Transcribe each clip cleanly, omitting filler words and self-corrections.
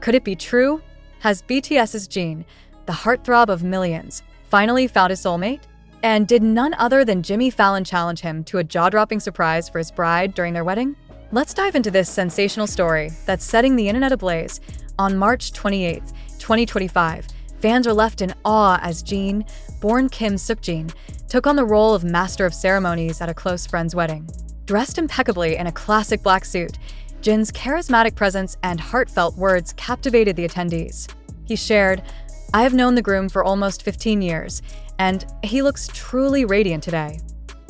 Could it be true? Has BTS's Jin, the heartthrob of millions, finally found his soulmate? And did none other than Fallon challenge him to a jaw-dropping surprise for his bride during their wedding? Let's dive into this sensational story that's setting the internet ablaze. On March 28, 2025, fans are left in awe as Jin, born Kim Seokjin, took on the role of master of ceremonies at a close friend's wedding. Dressed impeccably in a classic black suit, Jin's charismatic presence and heartfelt words captivated the attendees. He shared, "I have known the groom for almost 15 years, and he looks truly radiant today."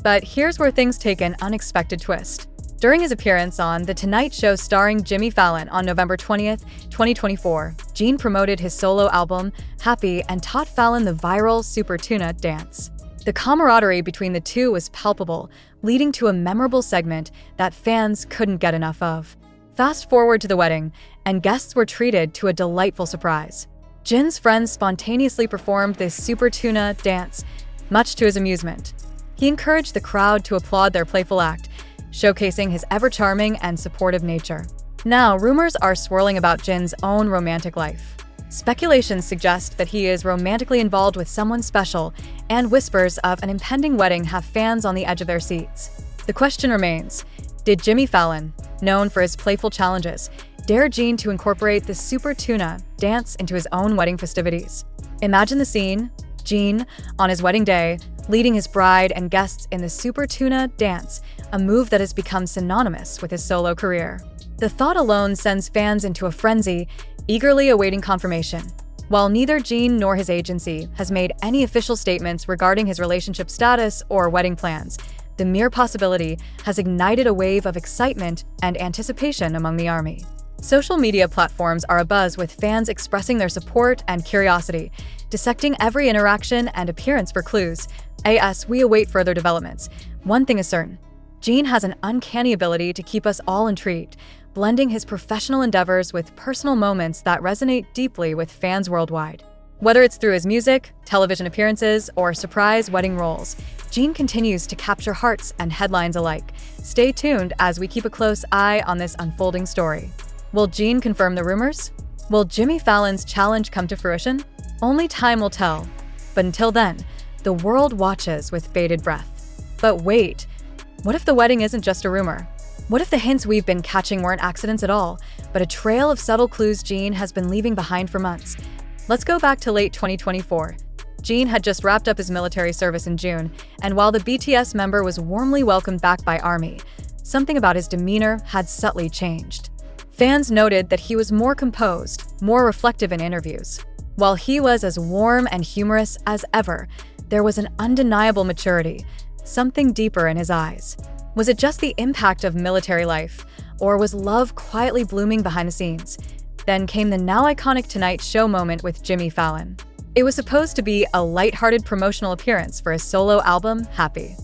But here's where things take an unexpected twist. During his appearance on The Tonight Show starring Jimmy Fallon on November 20th, 2024, Jin promoted his solo album, Happy, and taught Fallon the viral Super Tuna dance. The camaraderie between the two was palpable, leading to a memorable segment that fans couldn't get enough of. Fast forward to the wedding, and guests were treated to a delightful surprise. Jin's friends spontaneously performed this Super Tuna dance, much to his amusement. He encouraged the crowd to applaud their playful act, showcasing his ever-charming and supportive nature. Now, rumors are swirling about Jin's own romantic life. Speculations suggest that he is romantically involved with someone special, and whispers of an impending wedding have fans on the edge of their seats. The question remains, did Jimmy Fallon, known for his playful challenges, dare Jin to incorporate the Super Tuna dance into his own wedding festivities? Imagine the scene, Jin, on his wedding day, leading his bride and guests in the Super Tuna dance, a move that has become synonymous with his solo career. The thought alone sends fans into a frenzy, eagerly awaiting confirmation. While neither Jin nor his agency has made any official statements regarding his relationship status or wedding plans, the mere possibility has ignited a wave of excitement and anticipation among the ARMY. Social media platforms are abuzz with fans expressing their support and curiosity, dissecting every interaction and appearance for clues. As we await further developments, one thing is certain: Jin has an uncanny ability to keep us all intrigued, blending his professional endeavors with personal moments that resonate deeply with fans worldwide. Whether it's through his music, television appearances, or surprise wedding roles, Jin continues to capture hearts and headlines alike. Stay tuned as we keep a close eye on this unfolding story. Will Jin confirm the rumors? Will Jimmy Fallon's challenge come to fruition? Only time will tell. But until then, the world watches with bated breath. But wait, what if the wedding isn't just a rumor? What if the hints we've been catching weren't accidents at all, but a trail of subtle clues Jin has been leaving behind for months? Let's go back to late 2024. Jin had just wrapped up his military service in June, and while the BTS member was warmly welcomed back by ARMY, something about his demeanor had subtly changed. Fans noted that he was more composed, more reflective in interviews. While he was as warm and humorous as ever, there was an undeniable maturity, something deeper in his eyes. Was it just the impact of military life, or was love quietly blooming behind the scenes? Then came the now iconic Tonight Show moment with Jimmy Fallon. It was supposed to be a lighthearted promotional appearance for his solo album, Happy.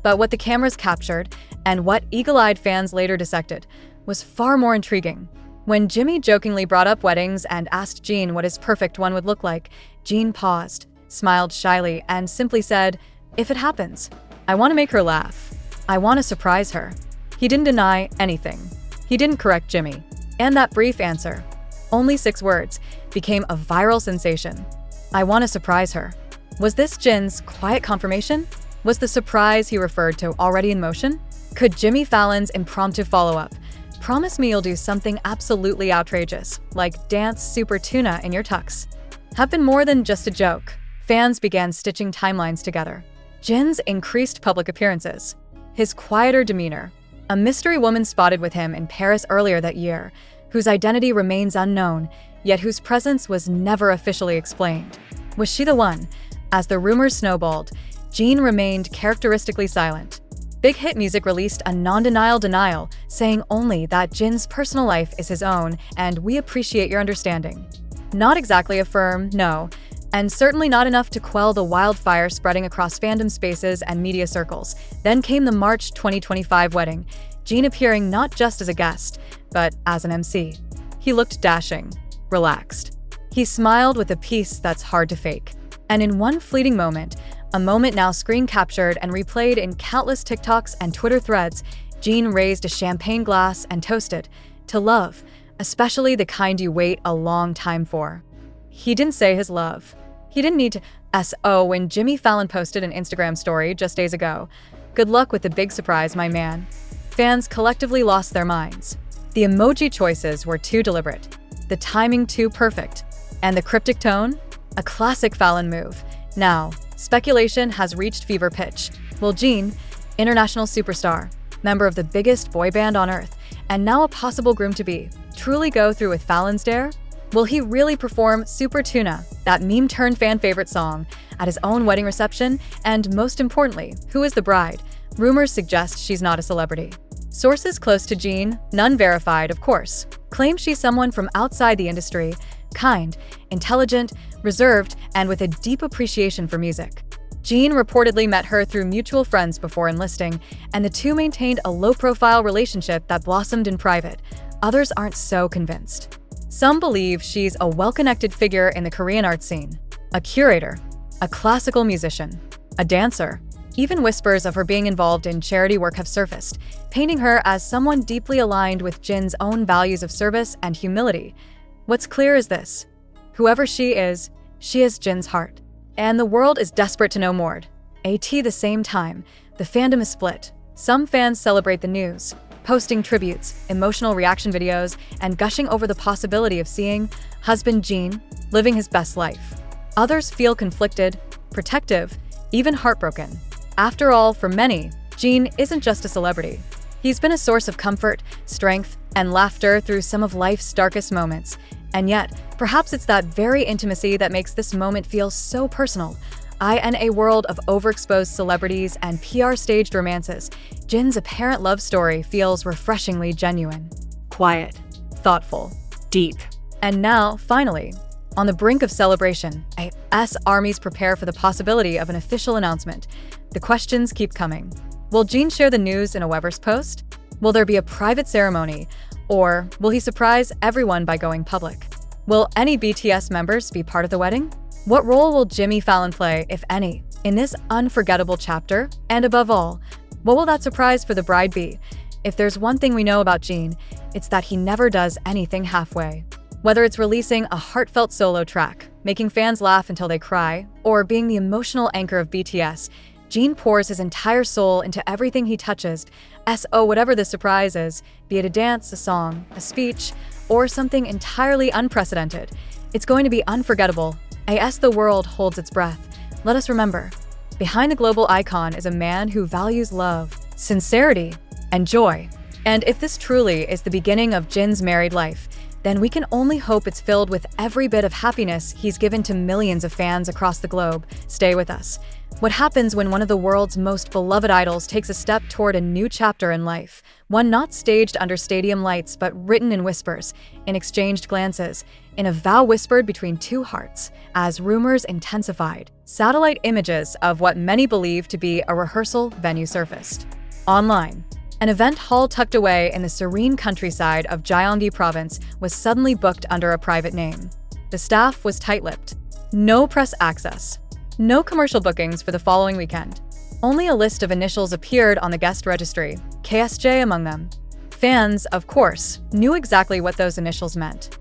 But what the cameras captured, and what eagle-eyed fans later dissected, was far more intriguing. When Jimmy jokingly brought up weddings and asked Jin what his perfect one would look like, Jin paused, smiled shyly, and simply said, "If it happens, I want to make her laugh. I want to surprise her." He didn't deny anything. He didn't correct Jimmy. And that brief answer, only 6 words, became a viral sensation. "I want to surprise her." Was this Jin's quiet confirmation? Was the surprise he referred to already in motion? Could Jimmy Fallon's impromptu follow-up, "Promise me you'll do something absolutely outrageous, like dance Super Tuna in your tux," have been more than just a joke? Fans began stitching timelines together. Jin's increased public appearances, his quieter demeanor, a mystery woman spotted with him in Paris earlier that year, whose identity remains unknown, yet whose presence was never officially explained. Was she the one? As the rumors snowballed, Jin remained characteristically silent. Big Hit Music released a non-denial denial, saying only that Jin's personal life is his own and we appreciate your understanding. Not exactly a firm no, and certainly not enough to quell the wildfire spreading across fandom spaces and media circles. Then came the March 2025 wedding, Jin appearing not just as a guest, but as an MC. He looked dashing, relaxed. He smiled with a peace that's hard to fake. And in one fleeting moment, a moment now screen captured and replayed in countless TikToks and Twitter threads, Jin raised a champagne glass and toasted, "To love, especially the kind you wait a long time for. He didn't say his love. He didn't need to SO when Jimmy Fallon posted an Instagram story just days ago. Good luck with the big surprise, my man. Fans collectively lost their minds. The emoji choices were too deliberate, the timing too perfect, and the cryptic tone? A classic Fallon move. Now, speculation has reached fever pitch. Will Jin, international superstar, member of the biggest boy band on earth, and now a possible groom-to-be, truly go through with Fallon's dare? Will he really perform Super Tuna, that meme-turned-fan favorite song, at his own wedding reception? And most importantly, who is the bride? Rumors suggest she's not a celebrity. Sources close to Jin, none verified of course, claim she's someone from outside the industry, kind, intelligent, reserved, and with a deep appreciation for music. Jin reportedly met her through mutual friends before enlisting, and the two maintained a low-profile relationship that blossomed in private. Others aren't so convinced. Some believe she's a well-connected figure in the Korean art scene, a curator, a classical musician, a dancer. Even whispers of her being involved in charity work have surfaced, painting her as someone deeply aligned with Jin's own values of service and humility. What's clear is this: whoever she is Jin's heart. And the world is desperate to know more. At the same time, the fandom is split. Some fans celebrate the news, posting tributes, emotional reaction videos, and gushing over the possibility of seeing husband Jin living his best life. Others feel conflicted, protective, even heartbroken. After all, for many, Jin isn't just a celebrity. He's been a source of comfort, strength, and laughter through some of life's darkest moments. And yet, perhaps it's that very intimacy that makes this moment feel so personal. In a world of overexposed celebrities and PR-staged romances, Jin's apparent love story feels refreshingly genuine. Quiet, thoughtful, deep. And now, finally, on the brink of celebration, AS armies prepare for the possibility of an official announcement. The questions keep coming. Will Jin share the news in a Weverse post? Will there be a private ceremony? Or will he surprise everyone by going public? Will any BTS members be part of the wedding? What role will Jimmy Fallon play, if any, in this unforgettable chapter? And above all, what will that surprise for the bride be? If there's one thing we know about Jin, it's that he never does anything halfway. Whether it's releasing a heartfelt solo track, making fans laugh until they cry, or being the emotional anchor of BTS, Jin pours his entire soul into everything he touches. So whatever the surprise is, be it a dance, a song, a speech, or something entirely unprecedented, it's going to be unforgettable. As the world holds its breath, let us remember, behind the global icon is a man who values love, sincerity, and joy. And if this truly is the beginning of Jin's married life, then we can only hope it's filled with every bit of happiness he's given to millions of fans across the globe. Stay with us. What happens when one of the world's most beloved idols takes a step toward a new chapter in life? One not staged under stadium lights, but written in whispers, in exchanged glances, in a vow whispered between two hearts. As rumors intensified, satellite images of what many believe to be a rehearsal venue surfaced. Online, an event hall tucked away in the serene countryside of Gyeonggi Province was suddenly booked under a private name. The staff was tight-lipped. No press access. No commercial bookings for the following weekend. Only a list of initials appeared on the guest registry, KSJ among them. Fans, of course, knew exactly what those initials meant.